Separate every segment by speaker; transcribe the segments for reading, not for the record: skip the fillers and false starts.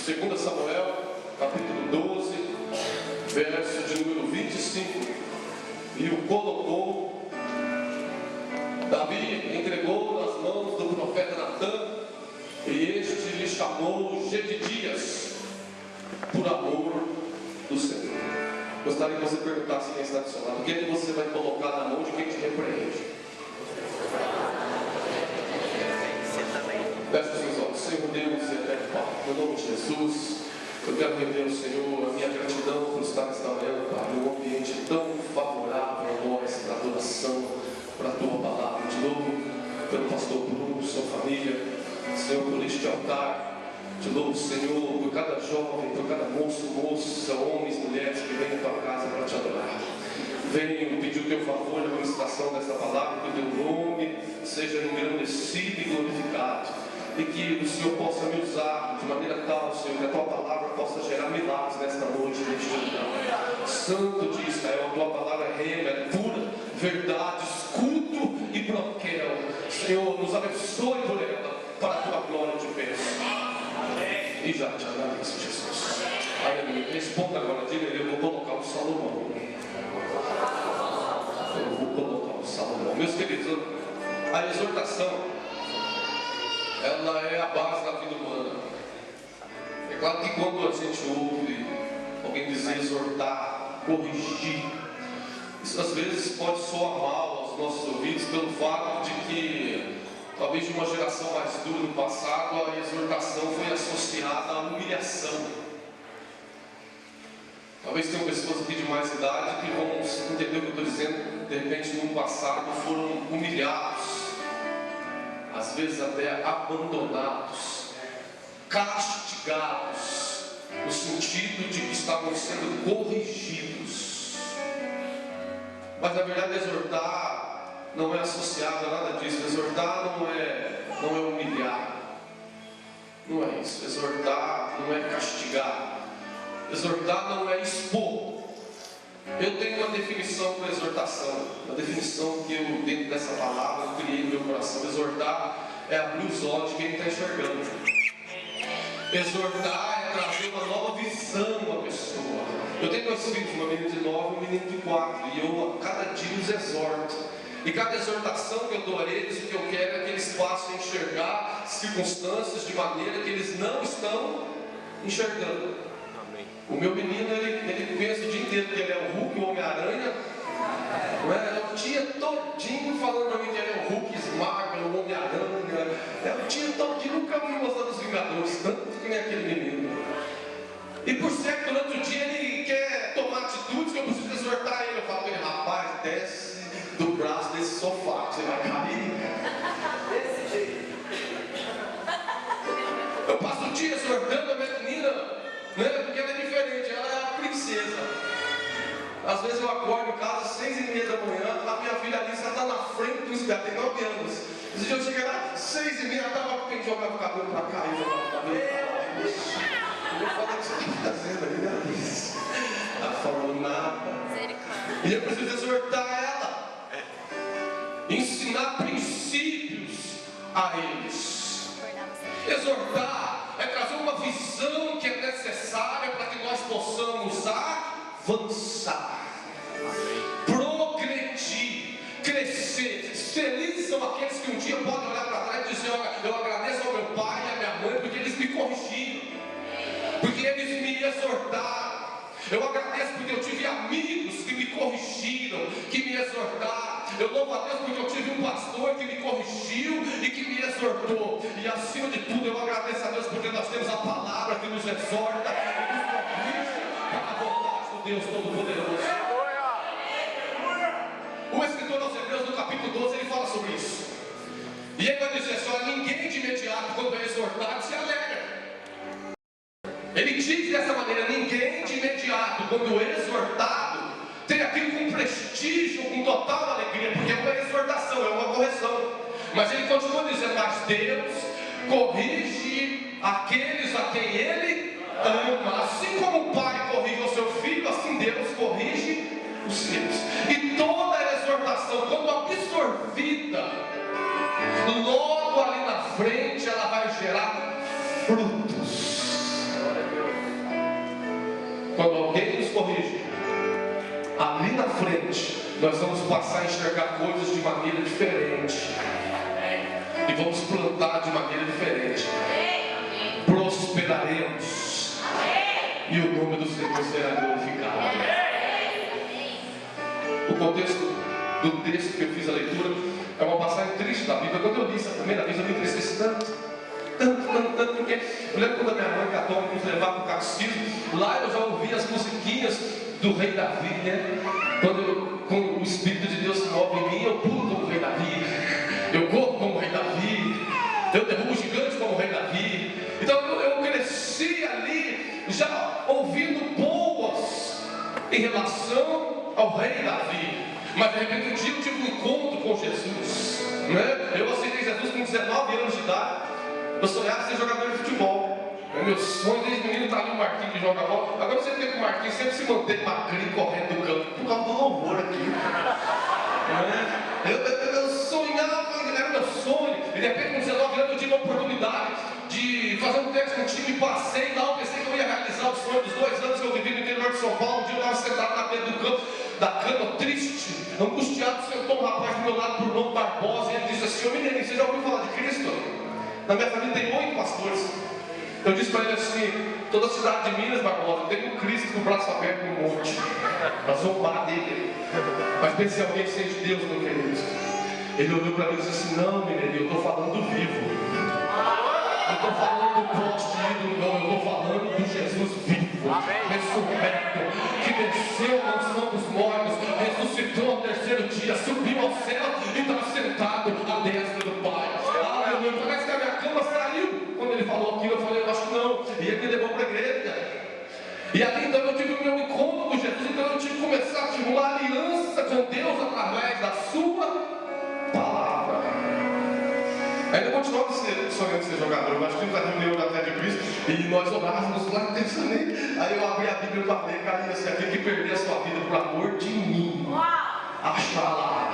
Speaker 1: 2 Samuel, capítulo 12, verso de número 25. E o colocou, Davi entregou nas mãos do profeta Natã, e este lhe chamou Jedidias, por amor do Senhor. Gostaria que você perguntasse quem está do seu lado: o que é que você vai colocar na mão de quem te repreende? Feche os seus olhos. Senhor Deus e eterno Pai, no nome de Jesus, eu quero render ao Senhor a minha gratidão por estar nesta manhã, Pai, num ambiente tão favorável a nós, para adoração, para a Tua palavra. De novo, pelo pastor Bruno, sua família, Senhor, por este altar. De novo, Senhor, por cada jovem, por cada moça, homens, mulheres que vêm à Tua casa para Te adorar. Venho pedir o Teu favor na ministração desta palavra, que o Teu nome seja engrandecido e glorificado. E que o Senhor possa me usar de maneira tal, Senhor, que a Tua palavra possa gerar milagres nesta noite, neste lugar. Santo de Israel, a Tua palavra é rema, é pura, verdade, escudo e broquel. Senhor, nos abençoe por ela, para a Tua glória te peço. E já te agradeço, Jesus. Aleluia. Responda agora, diga ele: eu vou colocar o Salomão. Eu vou colocar o Salomão. Meus queridos, a exortação, ela é a base da vida humana. É claro que quando a gente ouve alguém dizer exortar, corrigir, isso às vezes pode soar mal aos nossos ouvidos, pelo fato de que talvez de uma geração mais dura no passado, a exortação foi associada à humilhação. Talvez tenham pessoas aqui de mais idade que vão entender o que eu estou dizendo. De repente, no passado, foram humilhados, às vezes até abandonados, castigados, no sentido de que estavam sendo corrigidos. Mas na verdade, exortar não é associado a nada disso. Exortar não é humilhar, não é isso. Exortar não é castigar, exortar não é expor. Eu tenho uma definição para exortação, uma definição que eu, dentro dessa palavra, eu criei no meu coração. Exortar é abrir os olhos de quem está enxergando. Exortar é trazer uma nova visão à pessoa. Eu tenho 2 filhos, uma menina de 9 e um menino de 4, e eu a cada dia os exorto. E cada exortação que eu dou a eles, o que eu quero é que eles possam enxergar circunstâncias de maneira que eles não estão enxergando. O meu menino, ele pensa o dia inteiro que ele é o Hulk, o Homem-Aranha. Não é? O dia todinho falando para mim que ele é o Hulk, Smargler, o Homem-Aranha. O dia todinho, nunca me mostrando os Vingadores, tanto que nem aquele menino. E por ser que durante o dia ele quer tomar atitudes que eu preciso exortar ele. Eu falo para ele: rapaz, desce do braço desse sofá, que você vai cair. Desse jeito. Eu passo o dia exortando a minha menina, né? Porque ela é diferente, ela é a princesa. Às vezes eu acordo em casa às 6h30 da manhã, a minha filha Alice está na frente do espelho, tem 9 anos. Esse dia eu cheguei lá, 6h30, ela estava quem jogava o cabelo para cá e jogava o cabelo para lá. Eu falei: o que você está fazendo aí, Alice? Ela falou: nada. E eu preciso exortar ela, ensinar princípios a eles. Exortar é trazer uma visão que é necessária para que nós possamos avançar, progredir, crescer. Felizes são aqueles que um dia podem olhar para trás e dizer: olha, eu agradeço ao meu pai e à minha mãe porque eles me corrigiram, porque eles me exortaram. Eu agradeço porque eu tive amigos que me corrigiram, que me exortaram. Eu louvo a Deus porque eu tive um pastor que me corrigiu e que me exortou. E acima de tudo, eu agradeço a Deus porque nós temos a palavra que nos exorta e nos corrige para a vontade do Deus Todo-Poderoso. O escritor aos Hebreus, no capítulo 12, ele fala sobre isso. E ele vai dizer assim: olha, ninguém de imediato, quando é exortado, se alegra. Ele diz dessa maneira: ninguém de imediato, quando é exortado, tem aquilo com prestígio, com total alegria, porque é uma exortação, é uma correção. Mas ele continua dizendo: mas Deus corrige aqueles a quem Ele ama. Assim como o pai corrige o seu filho, assim Deus corrige os seus. E toda a exortação, quando absorvida, logo ali na frente, ela vai gerar frutos. diferente. Nós vamos passar a enxergar coisas de maneira diferente. E vamos plantar de maneira diferente. Prosperaremos. E o nome do Senhor será glorificado. O contexto do texto que eu fiz a leitura é uma passagem triste da Bíblia. Quando eu li essa primeira vez, eu me entristeci tanto, porque eu lembro quando a minha mãe católica nos levava para o catecismo, lá eu já ouvia as musiquinhas do rei Davi, né? Quando o Espírito de Deus se move em mim, eu pulo como o rei Davi, eu corro como o rei Davi, eu derrubo gigantes como o rei Davi. Então eu cresci ali já ouvindo boas em relação ao rei Davi. Mas de repente um dia eu tive um encontro com Jesus, né? Eu aceitei Jesus com 19 anos de idade. Eu sonhava ser jogador de futebol. Meu sonho desde menino está ali o Marquinhos que joga bola. Agora você vê que o Marquinhos sempre se mantém magrinho, correndo do campo, por causa do louvor aqui. Eu sonhava, era meu sonho. E de repente com 19 anos eu tive a oportunidade de fazer um teste com o time, passei lá, eu pensei que eu ia realizar o sonho dos 2 anos que eu vivi no interior de São Paulo. Um dia eu estava sentado na beira do campo, da cama, triste, angustiado, sentou um rapaz do meu lado por nome Barbosa, e ele disse assim: ô menino, você já ouviu falar de Cristo? Na minha família tem 8 pastores. Eu disse para ele assim: toda a cidade de Minas, Barbosa, tem um Cristo com o braço aberto no monte, para zombar dele. Mas pense se alguém seja de Deus, meu querido. Ele olhou para mim e disse assim: não, menino, eu estou falando do vivo. Eu estou falando do poste ídolo, não, eu estou falando do Jesus vivo, ressurreto, que venceu a unção dos mortos, ressuscitou ao 3º dia, subiu ao céu e está sentado à destra do Pai. Aleluia. Parece que a minha cama saiu quando ele falou aquilo. Eu falei: eu acho que não. E ele me levou para a igreja. E aqui então eu tive o meu encontro com Jesus. Então eu tive que começar a uma aliança com Deus através da sua palavra. Ainda continuava sonhando de ser jogador. Nós tínhamos a reunião da Fé de Cristo e nós orávamos lá, pensando. Aí eu abri a Bíblia para ler, caía assim: aquele que perder a sua vida por amor de mim, achará.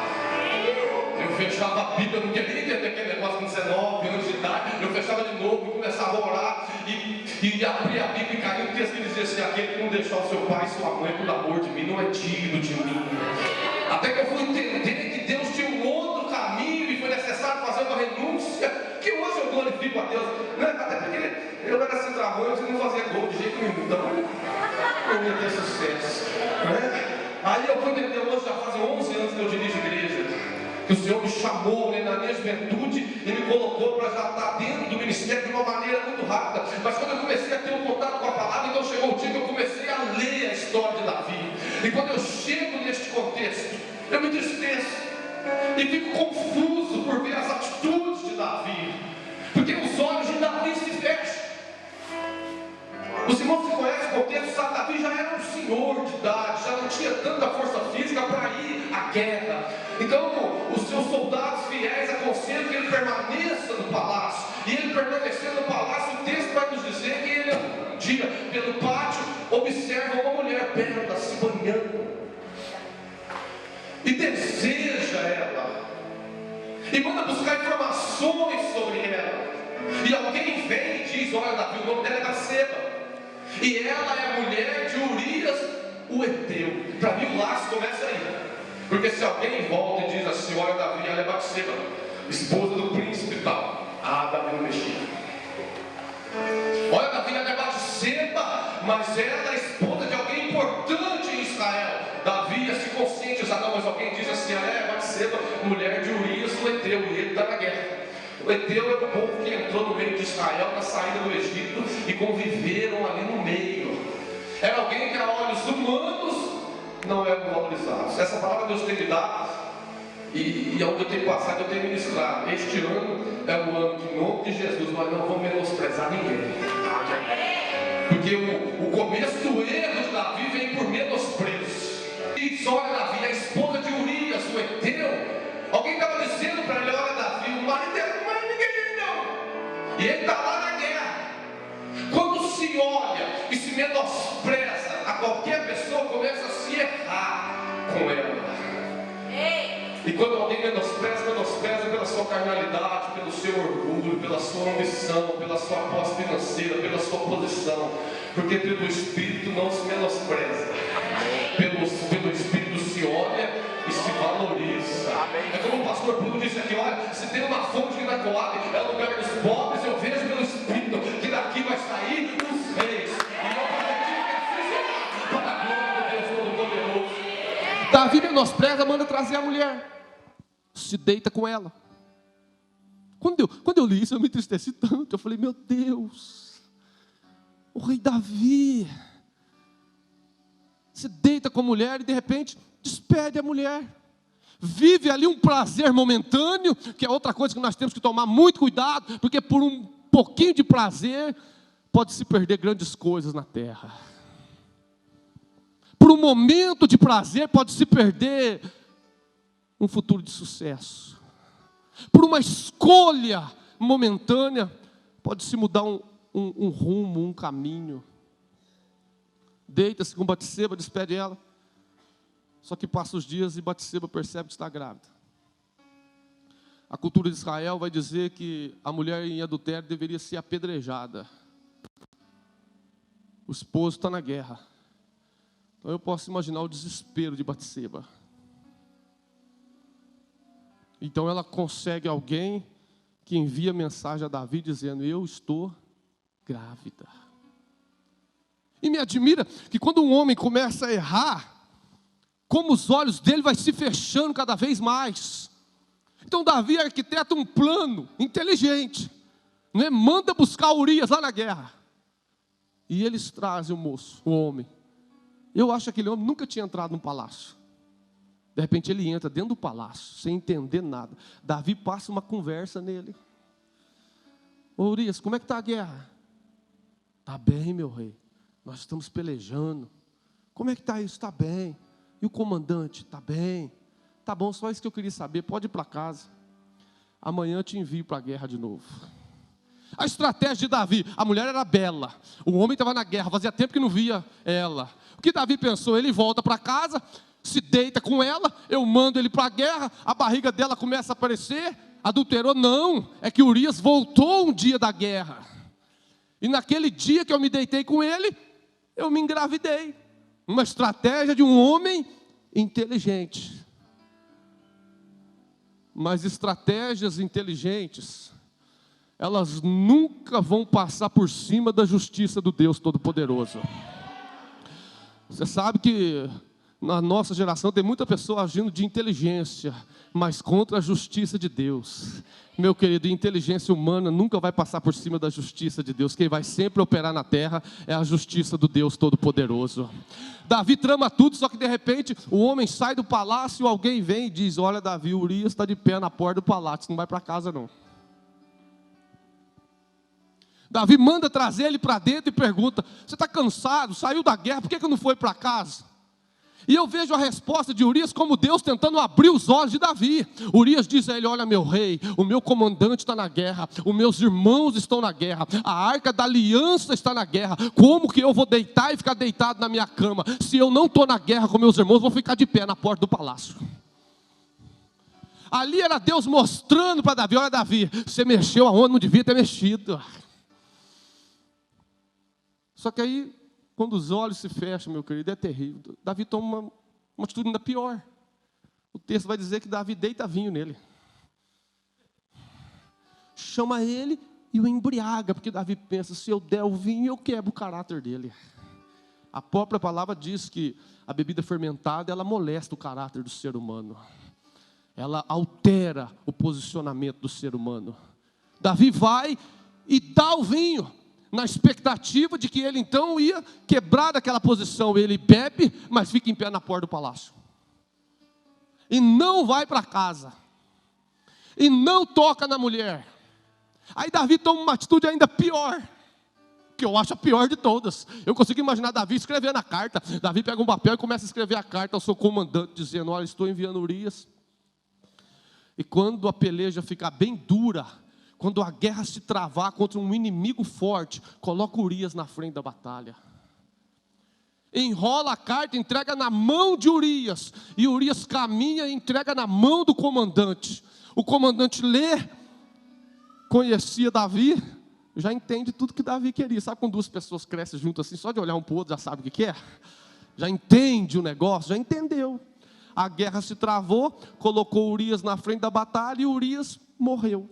Speaker 1: Eu fechava a Bíblia, eu não queria entender aquele negócio com 19 anos de idade. Eu fechava de novo e começava a orar e abria a Bíblia e caía um texto que dizia assim: aquele que não deixar o seu pai e sua mãe por amor de mim não é digno de mim. Até que eu fui entender que Deus tinha um outro caminho e foi necessário fazer uma renúncia, que hoje eu glorifico a Deus, né? Até porque eu era centroavante e não fazia gol de jeito nenhum, então eu ia ter sucesso, né? Aí eu fui entender hoje, já fazem 11 anos que eu dirijo igreja, que o Senhor me chamou, né, na minha juventude e me colocou para já estar dentro do ministério de uma maneira muito rápida. Mas quando eu comecei a ter um contato com a palavra, então chegou o dia que eu comecei a ler a história de Davi. E quando eu chego neste contexto, eu me entristeço e fico confuso por ver as atitudes de Davi, porque os olhos de Davi se fecham. Os irmãos que conhecem o contexto sabem que Davi já era um senhor de idade, já não tinha tanta força física para ir à guerra. Então os seus soldados fiéis aconselham que ele permaneça no palácio. E ele permanecendo no palácio, o texto vai nos dizer que ele um dia, pelo pátio, observa uma mulher bela se banhando e deseja ela, e manda buscar informações sobre ela. E alguém vem e diz: olha, Davi, o nome dela é Batseba, e ela é a mulher de Urias o Heteu. Para mim o laço começa aí, porque se alguém volta e diz assim: olha, Davi, ela é Batseba, esposa do príncipe e tal, Davi não mexia. Olha, Davi, ela é Batseba, mas ela é esposa de alguém importante em Israel. Davi ia se conscientizar: não, mas alguém diz assim: ela é Batseba, mulher de Urias o Heteu, e ele está na guerra. O Heteu é o povo que entrou no meio de Israel na saída do Egito e conviveram ali no meio. Era alguém que a olhos humanos não eram valorizados. Essa palavra Deus tem me dado, e onde eu tenho passado, eu tenho ministrado. Este ano é um ano que, em nome de Jesus, nós não vamos menosprezar ninguém. Porque o começo do erro de Davi vem por menosprezo. E olha, Davi, a esposa de Urias o Heteu. Alguém estava dizendo para ele: olha, Davi, o marido dele não é ninguém não, e ele está lá na guerra. Quando se olha e se menospreza a qualquer pessoa, começa a se errar com ela. E quando alguém menospreza pela sua carnalidade, pelo seu orgulho, pela sua ambição, pela sua posse financeira, pela sua posição. Porque pelo Espírito não se menospreza, pelo Espírito se olha É como o pastor Bruno disse aqui, olha, se tem uma fonte que vai coar, é o lugar dos pobres, eu vejo pelo Espírito, que daqui vai sair os reis. E eu prometi que assim será, para a glória do Deus Todo-Poderoso. Davi menospreza, manda trazer a mulher, se deita com ela. Quando eu li isso, eu me entristeci tanto. Eu falei, meu Deus, o rei Davi se deita com a mulher e de repente despede a mulher. Vive ali um prazer momentâneo, que é outra coisa que nós temos que tomar muito cuidado, porque por um pouquinho de prazer pode se perder grandes coisas na terra. Por um momento de prazer pode se perder um futuro de sucesso. Por uma escolha momentânea pode se mudar um rumo, um caminho. Deita-se com Batseba, despede ela. Só que passa os dias e Batseba percebe que está grávida. A cultura de Israel vai dizer que a mulher em adultério deveria ser apedrejada. O esposo está na guerra. Então eu posso imaginar o desespero de Batseba. Então ela consegue alguém que envia mensagem a Davi dizendo, eu estou grávida. E me admira que quando um homem começa a errar, como os olhos dele vai se fechando cada vez mais. Então Davi arquiteta um plano inteligente, né? Manda buscar Urias lá na guerra. E eles trazem o moço, o homem. Eu acho que aquele homem nunca tinha entrado num palácio. De repente ele entra dentro do palácio, sem entender nada. Davi passa uma conversa nele. Ô Urias, como é que está a guerra? Está bem, meu rei. Nós estamos pelejando. Como é que está isso? Está bem. E o comandante? Está bem. Tá bom, só isso que eu queria saber. Pode ir para casa. Amanhã eu te envio para a guerra de novo. A estratégia de Davi, a mulher era bela. O homem estava na guerra, fazia tempo que não via ela. O que Davi pensou? Ele volta para casa, se deita com ela, eu mando ele para a guerra, a barriga dela começa a aparecer, adulterou? Não, é que Urias voltou um dia da guerra. E naquele dia que eu me deitei com ele, eu me engravidei. Uma estratégia de um homem inteligente. Mas estratégias inteligentes, elas nunca vão passar por cima da justiça do Deus Todo-Poderoso. Você sabe que na nossa geração tem muita pessoa agindo de inteligência, mas contra a justiça de Deus. Meu querido, inteligência humana nunca vai passar por cima da justiça de Deus. Quem vai sempre operar na terra é a justiça do Deus Todo-Poderoso. Davi trama tudo, só que de repente o homem sai do palácio, alguém vem e diz, olha Davi, Urias está de pé na porta do palácio, não vai para casa não. Davi manda trazer ele para dentro e pergunta, você está cansado, saiu da guerra, por que não foi para casa? E eu vejo a resposta de Urias como Deus tentando abrir os olhos de Davi. Urias diz a ele, olha meu rei, o meu comandante está na guerra, os meus irmãos estão na guerra, a arca da aliança está na guerra, como que eu vou deitar e ficar deitado na minha cama? Se eu não estou na guerra com meus irmãos, vou ficar de pé na porta do palácio. Ali era Deus mostrando para Davi, olha Davi, você mexeu aonde não devia ter mexido. Só que aí, quando os olhos se fecham, meu querido, é terrível. Davi toma uma atitude ainda pior. O texto vai dizer que Davi deita vinho nele. Chama ele e o embriaga, porque Davi pensa, se eu der o vinho, eu quebro o caráter dele. A própria palavra diz que a bebida fermentada, ela molesta o caráter do ser humano. Ela altera o posicionamento do ser humano. Davi vai e dá o vinho, na expectativa de que ele então ia quebrar daquela posição. Ele bebe, mas fica em pé na porta do palácio. E não vai para casa. E não toca na mulher. Aí Davi toma uma atitude ainda pior, que eu acho a pior de todas. Eu consigo imaginar Davi escrevendo a carta. Davi pega um papel e começa a escrever a carta ao seu comandante, dizendo, olha, estou enviando Urias. E quando a peleja ficar bem dura, quando a guerra se travar contra um inimigo forte, coloca Urias na frente da batalha. Enrola a carta, entrega na mão de Urias. E Urias caminha e entrega na mão do comandante. O comandante lê, conhecia Davi, já entende tudo que Davi queria. Sabe quando duas pessoas crescem juntas assim, só de olhar um para o outro já sabe o que é? Já entende o negócio, já entendeu.
Speaker 2: a guerra se travou, colocou Urias na frente da batalha e Urias morreu.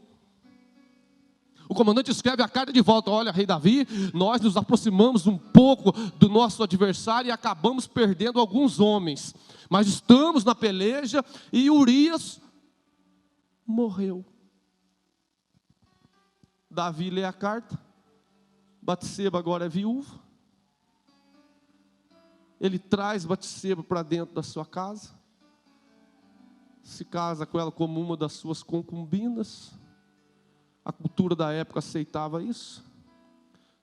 Speaker 2: O comandante escreve a carta de volta: olha, rei Davi, nós nos aproximamos um pouco do nosso adversário e acabamos perdendo alguns homens, mas estamos na peleja e Urias morreu. Davi lê a carta, Batseba agora é viúva, ele traz Batseba para dentro da sua casa, se casa com ela como uma das suas concubinas. A cultura da época aceitava isso.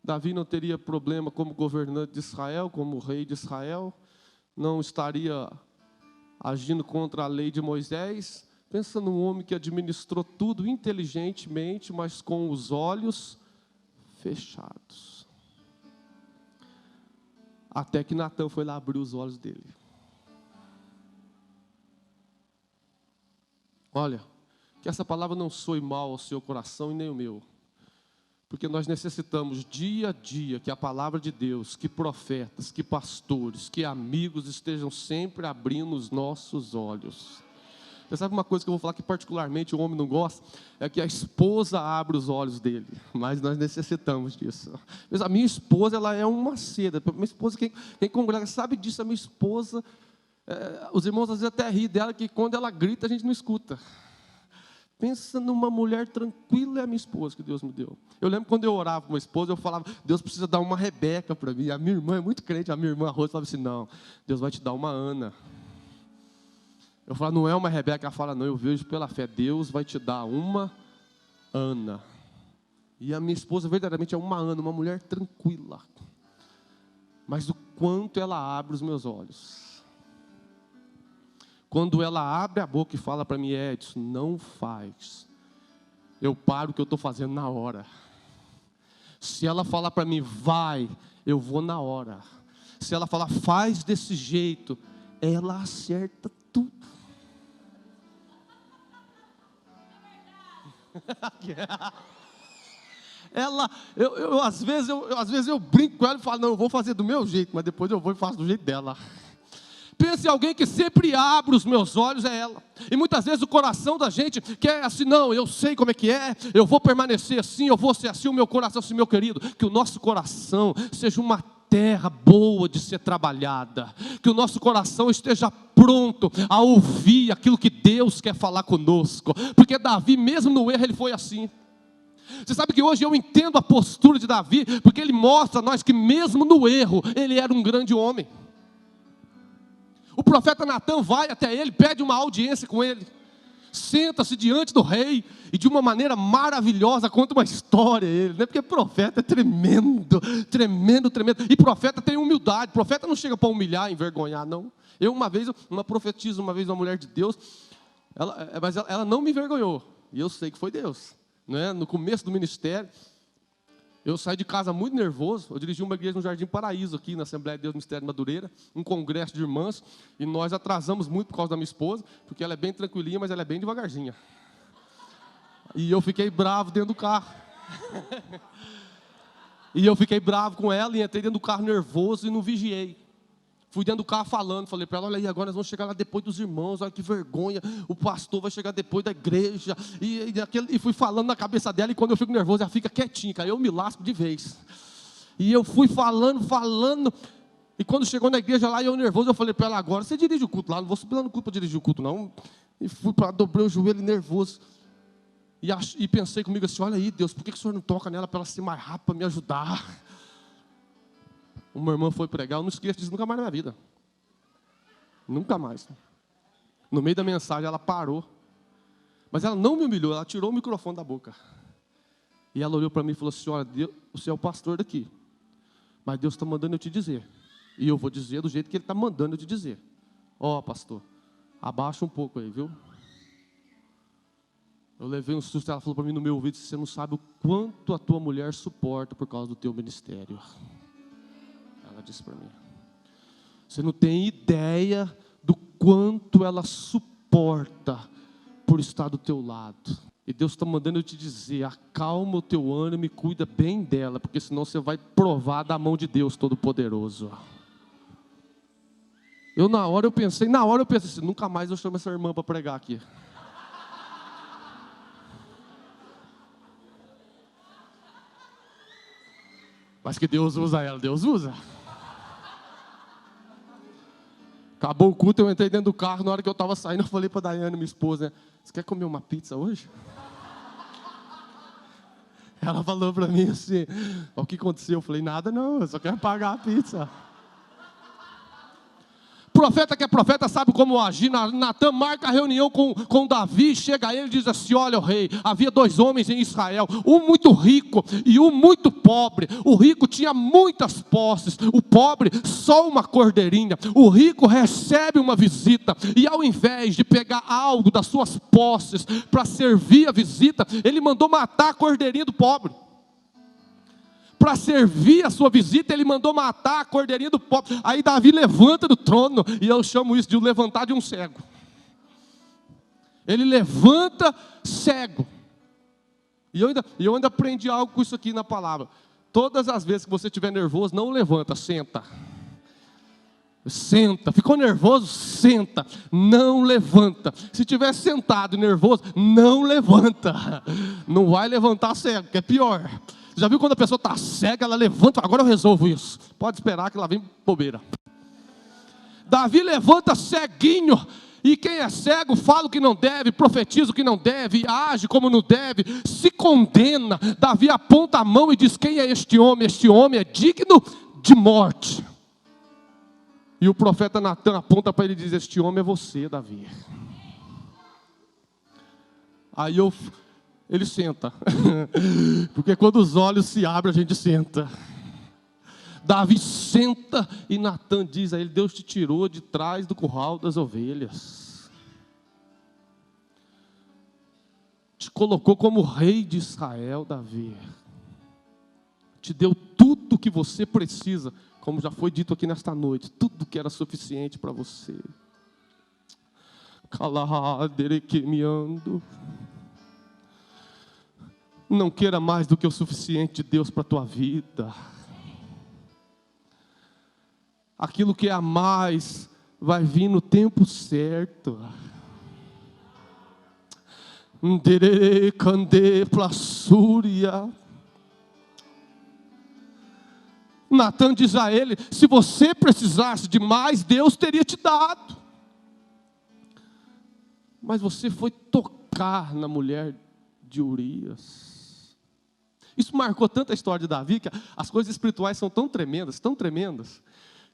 Speaker 2: Davi não teria problema como governante de Israel, como rei de Israel, não estaria agindo contra a lei de Moisés. Pensa num homem que administrou tudo inteligentemente, mas com os olhos fechados. Até que Natã foi lá abrir os olhos dele. Olha, que essa palavra não soe mal ao seu coração e nem o meu. Porque nós necessitamos dia a dia que a palavra de Deus, que profetas, que pastores, que amigos estejam sempre abrindo os nossos olhos. Você sabe uma coisa que eu vou falar que particularmente o homem não gosta? É que a esposa abre os olhos dele. Mas nós necessitamos disso. A minha esposa, ela é uma seda. Minha esposa, quem congrega sabe disso. A minha esposa, os irmãos às vezes até riem dela, que quando ela grita a gente não escuta. Pensa numa mulher tranquila, é a minha esposa que Deus me deu. Eu lembro quando eu orava com uma esposa, eu falava: Deus precisa dar uma Rebeca para mim. A minha irmã é muito crente, a minha irmã Rosa falava assim: não, Deus vai te dar uma Ana. Eu falo: não é uma Rebeca. Ela fala: não, eu vejo pela fé, Deus vai te dar uma Ana. E a minha esposa verdadeiramente é uma Ana, uma mulher tranquila. Mas o quanto ela abre os meus olhos. Quando ela abre a boca e fala para mim: Edson, não faz. Eu paro o que eu estou fazendo na hora. Se ela falar para mim: vai, eu vou na hora. Se ela falar: faz desse jeito, ela acerta tudo. Às vezes eu brinco com ela e falo: não, eu vou fazer do meu jeito, mas depois eu vou e faço do jeito dela. Pense em alguém que sempre abre os meus olhos, é ela. E muitas vezes o coração da gente quer assim: não, eu sei como é que é, eu vou permanecer assim, eu vou ser assim. O meu coração, assim, meu querido, que o nosso coração seja uma terra boa de ser trabalhada, que o nosso coração esteja pronto a ouvir aquilo que Deus quer falar conosco, porque Davi mesmo no erro ele foi assim. Você sabe que hoje eu entendo a postura de Davi, porque ele mostra a nós que mesmo no erro, ele era um grande homem. O profeta Natã vai até ele, pede uma audiência com ele, senta-se diante do rei e de uma maneira maravilhosa conta uma história a ele, né? Porque profeta é tremendo, tremendo, tremendo. E profeta tem humildade, profeta não chega para humilhar, envergonhar, não. Uma profetisa uma vez, uma mulher de Deus, mas ela não me envergonhou, e eu sei que foi Deus, né? No começo do ministério, eu saí de casa muito nervoso. Eu dirigi uma igreja no Jardim Paraíso, aqui na Assembleia de Deus Mistério de Madureira, um congresso de irmãs, e nós atrasamos muito por causa da minha esposa, porque ela é bem tranquilinha, mas ela é bem devagarzinha. E eu fiquei bravo dentro do carro. E eu fiquei bravo com ela, e entrei dentro do carro nervoso e não vigiei. Fui dentro do carro falando, falei para ela: olha aí, agora nós vamos chegar lá depois dos irmãos, olha que vergonha, o pastor vai chegar depois da igreja, e fui falando na cabeça dela, e quando eu fico nervoso, ela fica quietinha, cara, eu me lasco de vez. E eu fui falando, e quando chegou na igreja lá, eu nervoso, eu falei para ela: agora você dirige o culto lá, não vou subir lá no culto para dirigir o culto não. E fui para dobrei o joelho nervoso, e pensei comigo assim: olha aí, Deus, por que o senhor não toca nela para ela ser mais rápida, para me ajudar? Uma irmã foi pregar, eu não esqueço disso nunca mais na minha vida. Nunca mais. No meio da mensagem ela parou. Mas ela não me humilhou, ela tirou o microfone da boca. E ela olhou para mim e falou assim: olha, Deus, você é o pastor daqui, mas Deus está mandando eu te dizer. E eu vou dizer do jeito que Ele está mandando eu te dizer. Ó, pastor, abaixa um pouco aí, viu? Eu levei um susto, ela falou para mim no meu ouvido: você não sabe o quanto a tua mulher suporta por causa do teu ministério. Ela disse para mim: você não tem ideia do quanto ela suporta por estar do teu lado. E Deus está mandando eu te dizer: acalma o teu ânimo e cuida bem dela, porque senão você vai provar da mão de Deus Todo-Poderoso. Na hora eu pensei assim, nunca mais eu chamo essa irmã para pregar aqui. Mas que Deus usa ela, Deus usa. Acabou o culto, eu entrei dentro do carro, na hora que eu estava saindo, eu falei para a Daiane, minha esposa, né, você quer comer uma pizza hoje? Ela falou para mim assim, o que aconteceu? Eu falei, nada não, eu só quero pagar a pizza. Profeta que é profeta sabe como agir. Natan marca a reunião com Davi, chega a ele e diz assim, olha o rei, havia 2 homens em Israel, um muito rico e um muito pobre. O rico tinha muitas posses, o pobre só uma cordeirinha. O rico recebe uma visita e ao invés de pegar algo das suas posses para servir a visita, ele mandou matar a cordeirinha do pobre. Para servir a sua visita, ele mandou matar a cordeirinha do pobre. Aí Davi levanta do trono, e eu chamo isso de levantar de um cego. Ele levanta cego. E eu ainda aprendi algo com isso aqui na palavra. Todas as vezes que você estiver nervoso, não levanta, senta. Senta, ficou nervoso? Senta, não levanta. Se estiver sentado e nervoso, não levanta. Não vai levantar cego, que é pior. Já viu quando a pessoa está cega, ela levanta, agora eu resolvo isso. Pode esperar que lá vem bobeira. Davi levanta ceguinho, e quem é cego fala o que não deve, profetiza o que não deve, age como não deve, se condena. Davi aponta a mão e diz, quem é este homem? Este homem é digno de morte. E o profeta Natan aponta para ele e diz, este homem é você, Davi. Aí ele senta, porque quando os olhos se abrem, a gente senta. Davi senta e Natan diz a ele, Deus te tirou de trás do curral das ovelhas. Te colocou como rei de Israel, Davi. Te deu tudo o que você precisa, como já foi dito aqui nesta noite, tudo que era suficiente para você. Caladerequemiando. Não queira mais do que o suficiente de Deus para a tua vida. Aquilo que é a mais vai vir no tempo certo. Natan diz a ele, se você precisasse de mais, Deus teria te dado. Mas você foi tocar na mulher de Urias. Isso marcou tanto a história de Davi, que as coisas espirituais são tão tremendas,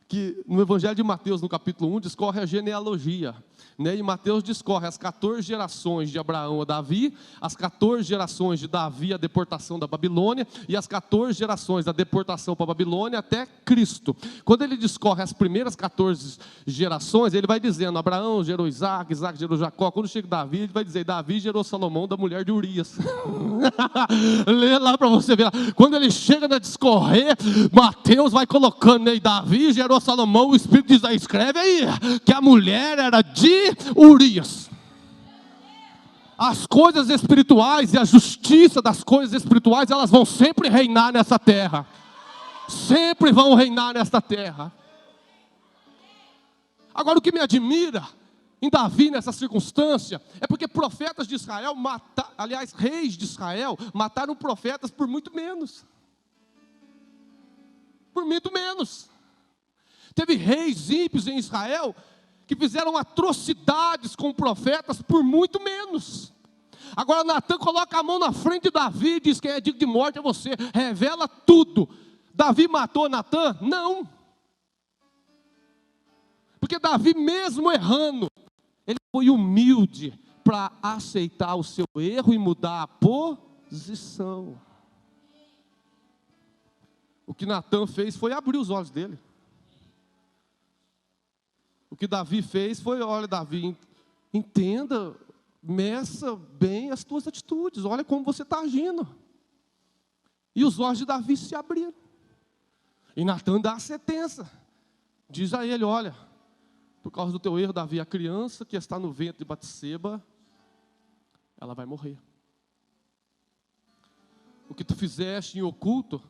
Speaker 2: que no Evangelho de Mateus, no capítulo 1, discorre a genealogia, né? E Mateus discorre as 14 gerações de Abraão a Davi, as 14 gerações de Davi a deportação da Babilônia, e as 14 gerações da deportação para a Babilônia até Cristo. Quando ele discorre as primeiras 14 gerações, ele vai dizendo, Abraão gerou Isaac, Isaac gerou Jacó. Quando chega Davi, ele vai dizer, Davi gerou Salomão da mulher de Urias. Lê lá para você ver. Quando ele chega na discorrer, Mateus vai colocando, né? Davi gerou Salomão, o Espírito diz, escreve aí, que a mulher era de Urias. As coisas espirituais e a justiça das coisas espirituais, elas vão sempre reinar nessa terra. Sempre vão reinar nesta terra. Agora o que me admira em Davi nessa circunstância, é porque profetas de Israel, reis de Israel, mataram profetas por muito menos. Por muito menos. Teve reis ímpios em Israel que fizeram atrocidades com profetas por muito menos. Agora Natan coloca a mão na frente de Davi e diz, quem é digno de morte é você, revela tudo. Davi matou Natan? Não. Porque Davi, mesmo errando, ele foi humilde para aceitar o seu erro e mudar a posição. O que Natan fez foi abrir os olhos dele. O que Davi fez foi, olha Davi, entenda, meça bem as tuas atitudes, olha como você está agindo. E os olhos de Davi se abriram. E Natan dá a sentença, diz a ele, olha, por causa do teu erro, Davi, a criança que está no ventre de Batseba, ela vai morrer. O que tu fizeste em oculto,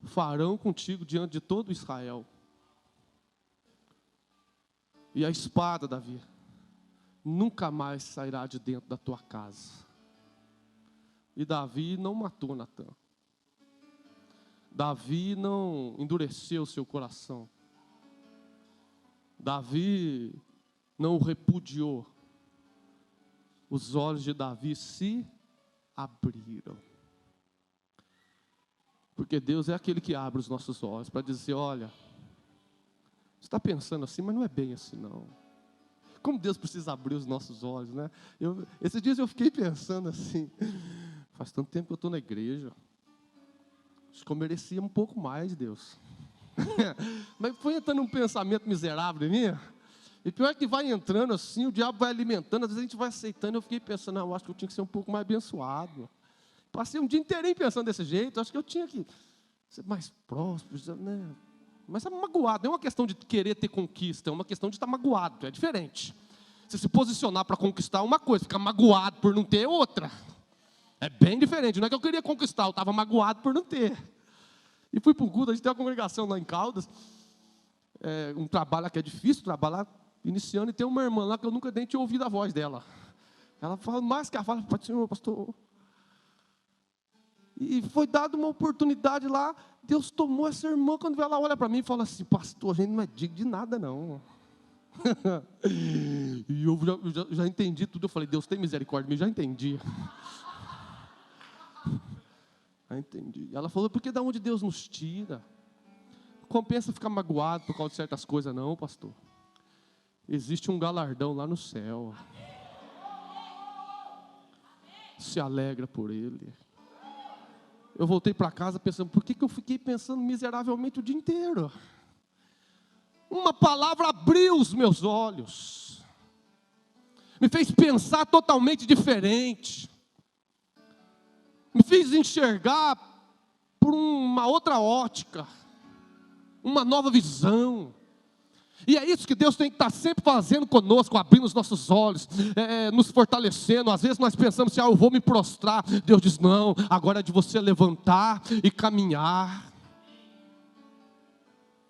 Speaker 2: farão contigo diante de todo Israel. E a espada, Davi, nunca mais sairá de dentro da tua casa. E Davi não matou Natã. Davi não endureceu o seu coração. Davi não o repudiou. Os olhos de Davi se abriram. Porque Deus é aquele que abre os nossos olhos para dizer, olha, você está pensando assim, mas não é bem assim não. Como Deus precisa abrir os nossos olhos, né? Esses dias eu fiquei pensando assim, faz tanto tempo que eu estou na igreja, acho que eu merecia um pouco mais, Deus. Mas foi entrando um pensamento miserável em mim, e pior é que vai entrando assim, o diabo vai alimentando, às vezes a gente vai aceitando, eu fiquei pensando, não, eu acho que eu tinha que ser um pouco mais abençoado. Passei um dia inteirinho pensando desse jeito, acho que eu tinha que ser mais próspero, né? Mas é magoado, não é uma questão de querer ter conquista, é uma questão de estar magoado, é diferente. Você se posicionar para conquistar é uma coisa, ficar magoado por não ter é outra. É bem diferente, não é que eu queria conquistar, eu estava magoado por não ter. E fui para um culto, a gente tem uma congregação lá em Caldas, um trabalho que é difícil, trabalhar iniciando, e tem uma irmã lá que eu nunca nem tinha ouvido a voz dela. Ela fala mais que ela fala, Senhor, pastor. E foi dada uma oportunidade lá, Deus tomou essa irmã, quando ela olha para mim e fala assim, pastor, a gente não é digno de nada não. E eu já entendi tudo, eu falei, Deus tem misericórdia de mim, já entendi. Já entendi. Ela falou, porque da onde Deus nos tira? Não compensa ficar magoado por causa de certas coisas não, pastor. Existe um galardão lá no céu. Se alegra por ele. Eu voltei para casa pensando, por que eu fiquei pensando miseravelmente o dia inteiro? Uma palavra abriu os meus olhos. Me fez pensar totalmente diferente. Me fez enxergar por uma outra ótica. Uma nova visão. E é isso que Deus tem que estar sempre fazendo conosco, abrindo os nossos olhos, nos fortalecendo. Às vezes nós pensamos assim, eu vou me prostrar. Deus diz, não, agora é de você levantar e caminhar.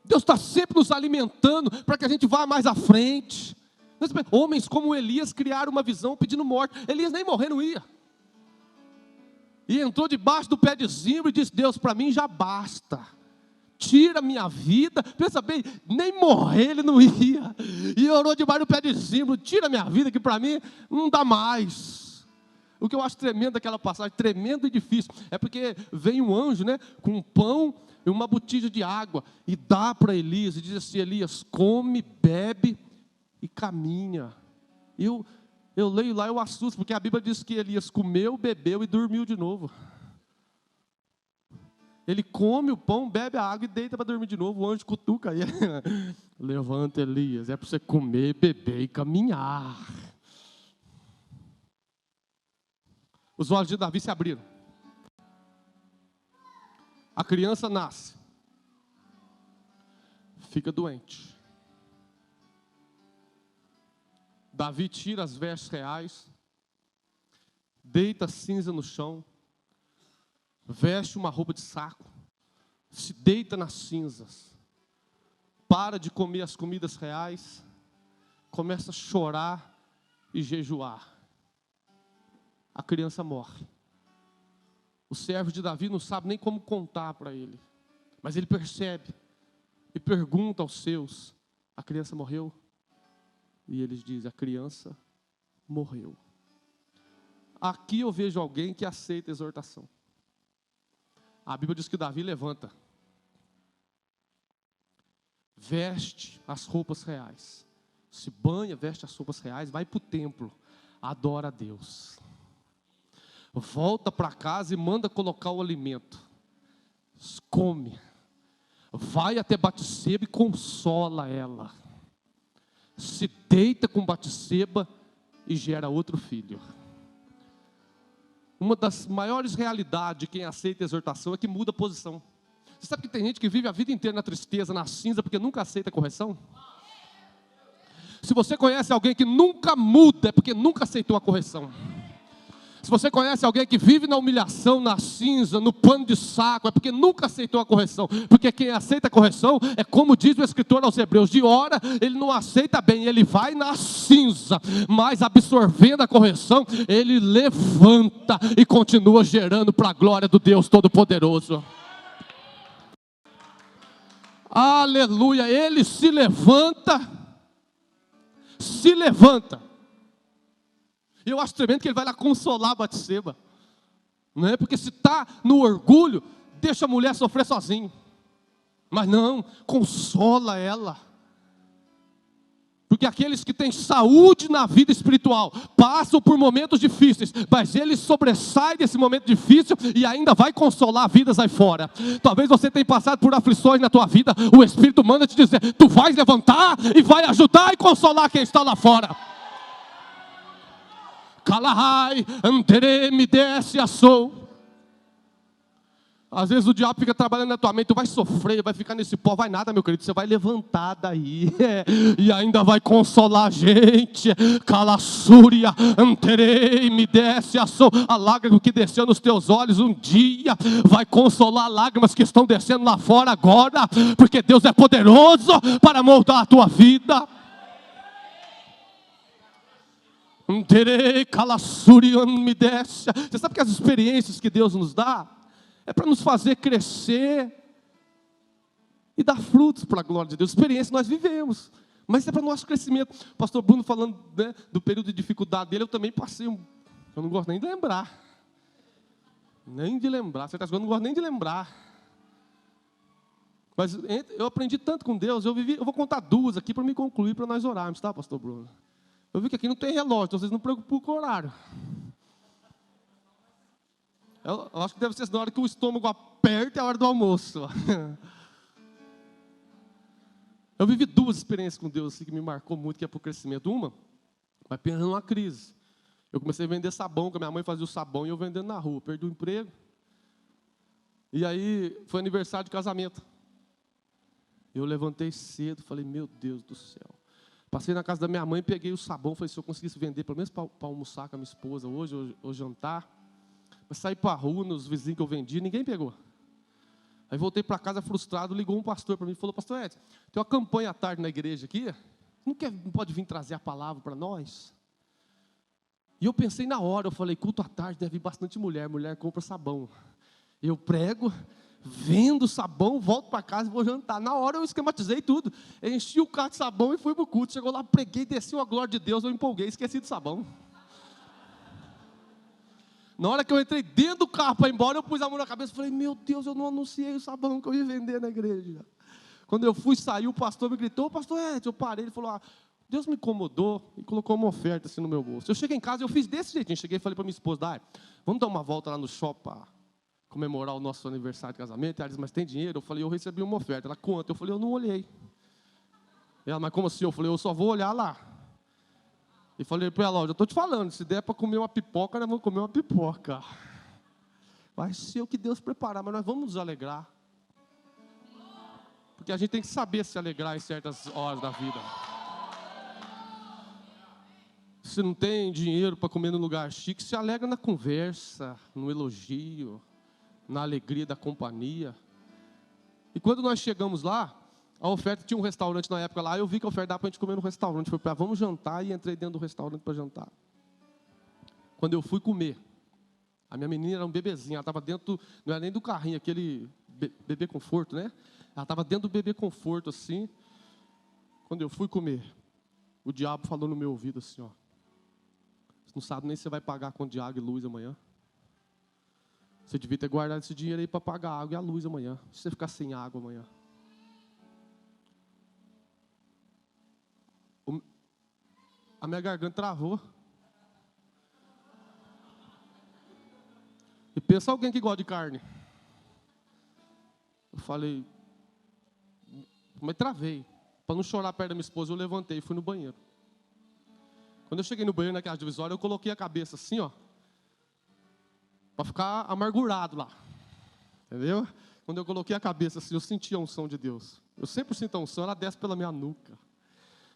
Speaker 2: Deus está sempre nos alimentando para que a gente vá mais à frente. Homens como Elias criaram uma visão pedindo morte. Elias nem morrer não ia. E entrou debaixo do pé de zimbro e disse, Deus, para mim já basta. Tira a minha vida, pensa bem, nem morrer ele não ia, e orou debaixo do pé de zimbro, tira a minha vida, que para mim não dá mais. O que eu acho tremendo daquela passagem, tremendo e difícil, é porque vem um anjo, né, com um pão e uma botija de água, e dá para Elias, e diz assim, Elias, come, bebe e caminha. Eu leio lá, eu assusto, porque a Bíblia diz que Elias comeu, bebeu e dormiu de novo. Ele come o pão, bebe a água e deita para dormir de novo. O anjo cutuca ele. Levanta, Elias, é para você comer, beber e caminhar. Os olhos de Davi se abriram. A criança nasce. Fica doente. Davi tira as vestes reais. Deita cinza no chão. Veste uma roupa de saco, se deita nas cinzas, para de comer as comidas reais, começa a chorar e jejuar. A criança morre. O servo de Davi não sabe nem como contar para ele, mas ele percebe e pergunta aos seus, a criança morreu? E eles dizem, a criança morreu. Aqui eu vejo alguém que aceita a exortação. A Bíblia diz que Davi levanta, veste as roupas reais, se banha, veste as roupas reais, vai para o templo, adora a Deus, volta para casa e manda colocar o alimento, come, vai até Batseba e consola ela, se deita com Batseba e gera outro filho. Uma das maiores realidades de quem aceita a exortação é que muda a posição. Você sabe que tem gente que vive a vida inteira na tristeza, na cinza, porque nunca aceita a correção? Se você conhece alguém que nunca muda, é porque nunca aceitou a correção. Se você conhece alguém que vive na humilhação, na cinza, no pano de saco, é porque nunca aceitou a correção. Porque quem aceita a correção é como diz o escritor aos Hebreus, de hora ele não aceita bem, ele vai na cinza, mas absorvendo a correção, ele levanta e continua gerando para a glória do Deus Todo-Poderoso. Aleluia, ele se levanta. Eu acho tremendo que ele vai lá consolar a Batseba, não é? Porque se está no orgulho, deixa a mulher sofrer sozinha. Mas não, consola ela. Porque aqueles que têm saúde na vida espiritual passam por momentos difíceis, mas ele sobressai desse momento difícil e ainda vai consolar vidas aí fora. Talvez você tenha passado por aflições na tua vida, o Espírito manda te dizer, tu vais levantar e vai ajudar e consolar quem está lá fora. Kalahai, Andere, me desce a sou. Às vezes o diabo fica trabalhando na tua mente, tu vai sofrer, vai ficar nesse pó, vai nada, meu querido, você vai levantar daí, e ainda vai consolar a gente. Calassúria, Anterei, me desce a sou. A lágrima que desceu nos teus olhos um dia, vai consolar lágrimas que estão descendo lá fora agora, porque Deus é poderoso para moldar a tua vida. Anterei, Calassúria, me desce. Você sabe que as experiências que Deus nos dá, é para nos fazer crescer e dar frutos para a glória de Deus. Experiência nós vivemos, mas é para o nosso crescimento. O pastor Bruno falando, né, do período de dificuldade dele, eu também passei eu não gosto nem de lembrar. Certas coisas eu não gosto nem de lembrar. Mas eu aprendi tanto com Deus, eu vou contar duas aqui para me concluir, para nós orarmos, tá, pastor Bruno? Eu vi que aqui não tem relógio, então vocês não se preocupem com o horário. Eu acho que deve ser na hora que o estômago aperta, é a hora do almoço. Eu vivi duas experiências com Deus assim, que me marcou muito, que é para o crescimento. Uma, vai pensando numa crise. Eu comecei a vender sabão, que a minha mãe fazia o sabão e eu vendendo na rua. Perdi o emprego. E aí foi aniversário de casamento. Eu levantei cedo, falei, meu Deus do céu. Passei na casa da minha mãe, peguei o sabão, falei, se eu conseguisse vender, pelo menos para almoçar com a minha esposa hoje, ou jantar. Mas saí para a rua, nos vizinhos que eu vendi, ninguém pegou. Aí voltei para casa frustrado, ligou um pastor para mim e falou, pastor Edson, tem uma campanha à tarde na igreja aqui, não pode vir trazer a palavra para nós? E eu pensei na hora, eu falei, culto à tarde deve vir bastante mulher compra sabão. Eu prego, vendo sabão, volto para casa e vou jantar. Na hora eu esquematizei tudo, enchi o carro de sabão e fui para o culto. Chegou lá, preguei, desci a glória de Deus, eu empolguei, esqueci do sabão. Na hora que eu entrei dentro do carro para ir embora, eu pus a mão na cabeça e falei, meu Deus, eu não anunciei o sabão que eu ia vender na igreja. Quando eu fui sair, o pastor me gritou, pastor Edson, eu parei, ele falou, Deus me incomodou e colocou uma oferta assim no meu bolso. Eu cheguei em casa, eu fiz desse jeitinho, cheguei e falei para minha esposa, vamos dar uma volta lá no shopping para comemorar o nosso aniversário de casamento. Ela disse, mas tem dinheiro? Eu falei, eu recebi uma oferta. Ela, quanto? Eu falei, eu não olhei. Ela, mas como assim? Eu falei, eu só vou olhar lá. E falei para ela, eu estou te falando, se der para comer uma pipoca, nós vamos comer uma pipoca. Vai ser o que Deus preparar, mas nós vamos nos alegrar. Porque a gente tem que saber se alegrar em certas horas da vida. Se não tem dinheiro para comer no lugar chique, se alegra na conversa, no elogio, na alegria da companhia. E quando nós chegamos lá, a oferta tinha um restaurante na época lá, eu vi que a oferta dava para a gente comer no restaurante. Foi para vamos jantar e entrei dentro do restaurante para jantar. Quando eu fui comer, a minha menina era um bebezinho, ela estava dentro, não era nem do carrinho, aquele bebê conforto, né? Ela estava dentro do bebê conforto assim. Quando eu fui comer, o diabo falou no meu ouvido assim, ó. Você não sabe nem se você vai pagar com de água e luz amanhã. Você devia ter guardado esse dinheiro aí para pagar a água e a luz amanhã. Se você ficar sem água amanhã. A minha garganta travou. E pensa alguém que gosta de carne. Eu falei, mas travei. Para não chorar perto da minha esposa, eu levantei e fui no banheiro. Quando eu cheguei no banheiro, naquela divisória, eu coloquei a cabeça assim, ó. Para ficar amargurado lá. Entendeu? Quando eu coloquei a cabeça assim, eu senti a unção de Deus. Eu sempre sinto a unção, ela desce pela minha nuca.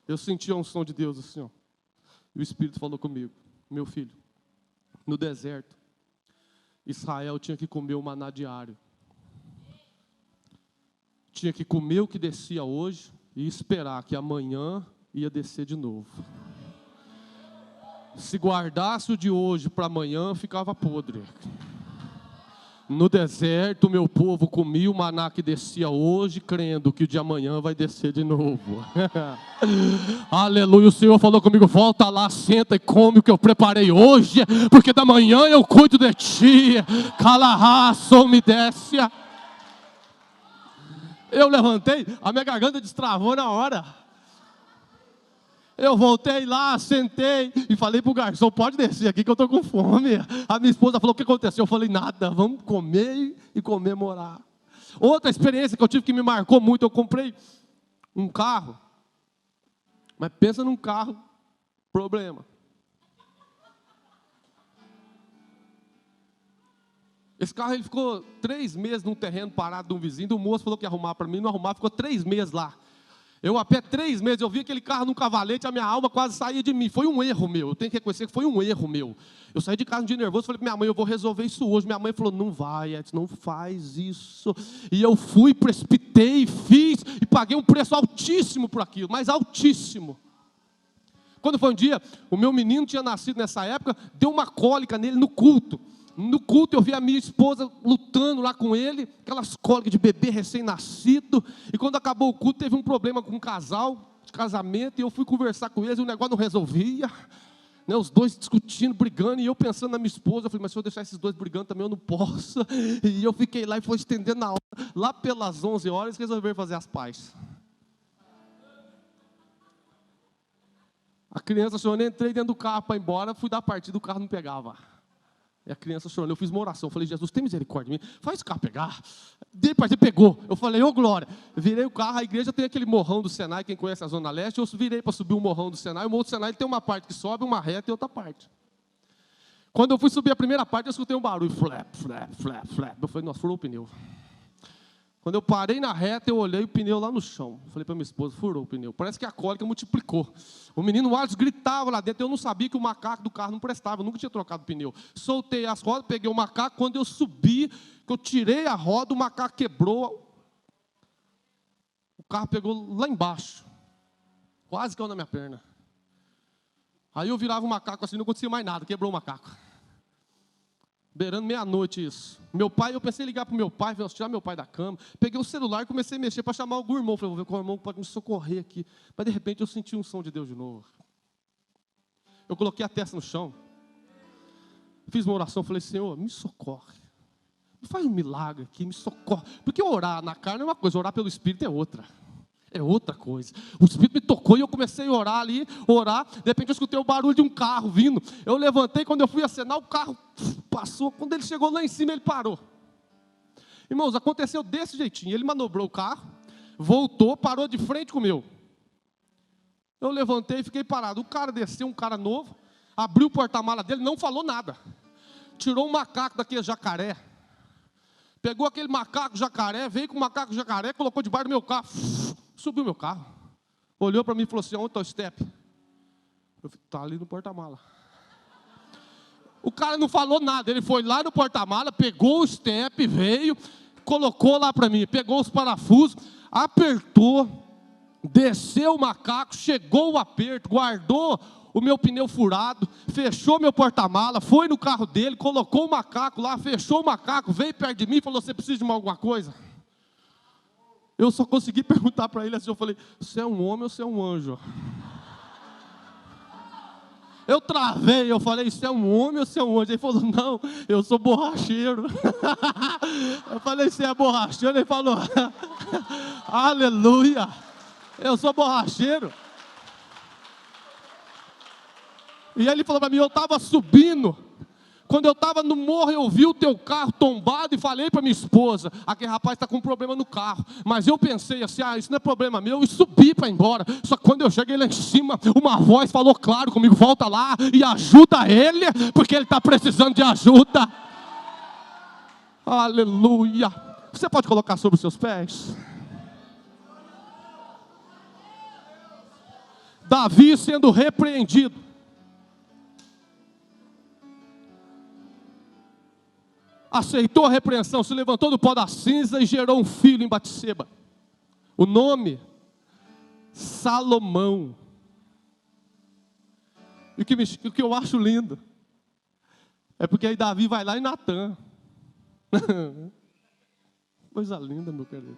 Speaker 2: Eu senti a unção de Deus assim, ó. E o Espírito falou comigo, meu filho, No deserto, Israel tinha que comer o maná diário. Tinha que comer o que descia hoje e esperar que amanhã ia descer de novo. Se guardasse o de hoje para amanhã, ficava podre. No deserto, meu povo comia o maná que descia hoje, crendo que o de amanhã vai descer de novo. Aleluia, o Senhor falou comigo, volta lá, senta e come o que eu preparei hoje, porque da manhã eu cuido de ti. Calará, me desce. Eu levantei, a minha garganta destravou na hora. Eu voltei lá, sentei e falei para o garçom, pode descer aqui que eu estou com fome. A minha esposa falou, o que aconteceu? Eu falei, nada, vamos comer e comemorar. Outra experiência que eu tive que me marcou muito, eu comprei um carro, mas pensa num carro, problema. Esse carro ele ficou 3 meses num terreno parado de um vizinho, o moço falou que ia arrumar para mim, não arrumava, ficou 3 meses lá. Eu a pé 3 meses, eu vi aquele carro num cavalete, a minha alma quase saía de mim. Foi um erro meu, eu tenho que reconhecer que foi um erro meu. Eu saí de casa um dia nervoso, falei para minha mãe, eu vou resolver isso hoje. Minha mãe falou, não vai, Edson, não faz isso. E eu fui, precipitei, fiz, e paguei um preço altíssimo por aquilo, mas altíssimo. Quando foi um dia, o meu menino tinha nascido nessa época, deu uma cólica nele no culto. No culto eu vi a minha esposa lutando lá com ele, aquelas cólicas de bebê recém-nascido, e quando acabou o culto teve um problema com um casal de casamento, e eu fui conversar com eles e o negócio não resolvia, né, os dois discutindo, brigando, e eu pensando na minha esposa, eu falei, mas se eu deixar esses dois brigando também eu não posso, e eu fiquei lá e foi estendendo na hora, lá pelas 11 horas resolveram fazer as pazes. A criança chorando, entrei dentro do carro para ir embora, fui dar partida, o carro não pegava. E a criança chorando, eu fiz uma oração, eu falei, Jesus, tem misericórdia de mim, faz o carro pegar. Dei partida, pegou. Eu falei, ô glória. Virei o carro, a igreja tem aquele morrão do Senai, quem conhece a Zona Leste, eu virei para subir o morrão do Senai, o morro do Senai ele tem uma parte que sobe, uma reta e outra parte. Quando eu fui subir a primeira parte, eu escutei um barulho, flap, flap, flap, flap. Eu falei, nossa, furou o pneu. Quando eu parei na reta, eu olhei o pneu lá no chão. Falei para minha esposa, furou o pneu. Parece que a cólica multiplicou. O menino Alisson gritava lá dentro. Eu não sabia que o macaco do carro não prestava. Eu nunca tinha trocado o pneu. Soltei as rodas, peguei o macaco. Quando eu subi, que eu tirei a roda, o macaco quebrou. O carro pegou lá embaixo. Quase caiu na minha perna. Aí eu virava o macaco assim, não acontecia mais nada. Quebrou o macaco. Beirando meia-noite isso. Meu pai, eu pensei em ligar para o meu pai, tirar meu pai da cama. Peguei o celular e comecei a mexer para chamar algum irmão. Falei, vou ver qual irmão pode me socorrer aqui. Mas de repente eu senti um som de Deus de novo. Eu coloquei a testa no chão. Fiz uma oração, falei, Senhor, me socorre. Me faz um milagre aqui, me socorre. Porque orar na carne é uma coisa, orar pelo Espírito é outra. É outra coisa. O Espírito me tocou e eu comecei a orar ali, orar. De repente eu escutei o barulho de um carro vindo. Eu levantei, quando eu fui acenar, o carro passou. Quando ele chegou lá em cima, ele parou. Irmãos, aconteceu desse jeitinho. Ele manobrou o carro, voltou, parou de frente com o meu. Eu levantei e fiquei parado. O cara desceu, um cara novo, abriu o porta-mala dele, não falou nada. Tirou um macaco daquele jacaré. Pegou aquele macaco jacaré, veio com o macaco jacaré, colocou debaixo do meu carro. Subiu meu carro, olhou para mim e falou assim, onde está o step? Eu falei, está ali no porta-mala. O cara não falou nada, ele foi lá no porta-mala, pegou o step, veio, colocou lá para mim, pegou os parafusos, apertou, desceu o macaco, chegou o aperto, guardou o meu pneu furado, fechou meu porta-mala, foi no carro dele, colocou o macaco lá, fechou o macaco, veio perto de mim e falou, você precisa de alguma coisa? Eu só consegui perguntar para ele assim, eu falei, você é um homem ou você é um anjo? Eu travei, eu falei, você é um homem ou você é um anjo? Ele falou, não, eu sou borracheiro. Eu falei, você é borracheiro? Ele falou, aleluia, eu sou borracheiro. E ele falou para mim, eu estava subindo. Quando eu estava no morro, eu vi o teu carro tombado e falei para minha esposa, aquele rapaz está com um problema no carro. Mas eu pensei assim, isso não é problema meu, e subi para ir embora. Só que quando eu cheguei lá em cima, uma voz falou claro comigo, volta lá e ajuda ele, porque ele está precisando de ajuda. Aleluia. Você pode colocar sobre os seus pés? Davi sendo repreendido. aceitou a repreensão, se levantou do pó da cinza e gerou um filho em Batseba. O nome, Salomão. E o que eu acho lindo, é porque aí Davi vai lá em Natã. Coisa linda, meu querido.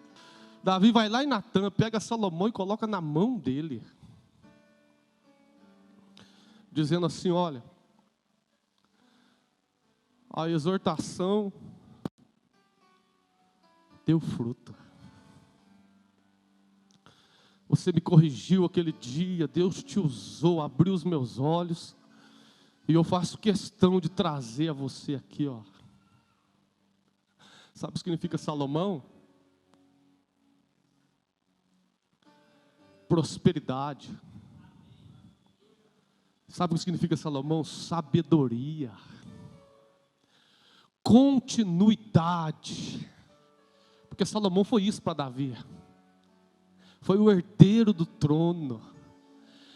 Speaker 2: Davi vai lá em Natã, pega Salomão e coloca na mão dele. Dizendo assim, olha, a exortação deu fruto. Você me corrigiu aquele dia, Deus te usou, abriu os meus olhos, e eu faço questão de trazer a você aqui, ó. Sabe o que significa Salomão? Prosperidade. Sabe o que significa Salomão? Sabedoria. Continuidade. Porque Salomão foi isso para Davi. Foi o herdeiro do trono.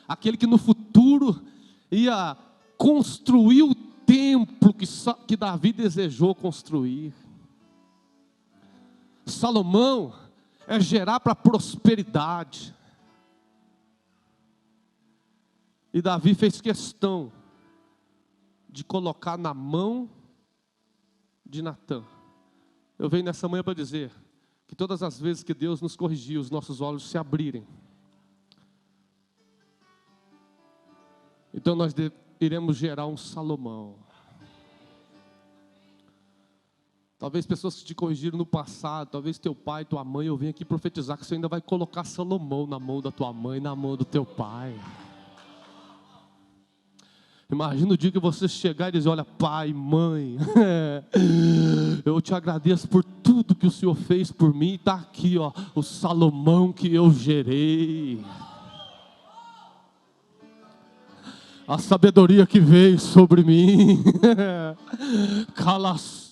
Speaker 2: Aquele que no futuro ia construir o templo que Davi desejou construir. Salomão é gerar para prosperidade. E Davi fez questão de colocar na mão de Natã. Eu venho nessa manhã para dizer que todas as vezes que Deus nos corrigiu, os nossos olhos se abrirem. Então nós iremos gerar um Salomão. Talvez pessoas que te corrigiram no passado, talvez teu pai, tua mãe, eu venho aqui profetizar que você ainda vai colocar Salomão na mão da tua mãe, na mão do teu pai. Imagina o dia que você chegar e dizer, olha, pai, mãe, eu te agradeço por tudo que o Senhor fez por mim, está aqui, ó, o Salomão que eu gerei. A sabedoria que veio sobre mim. Calas.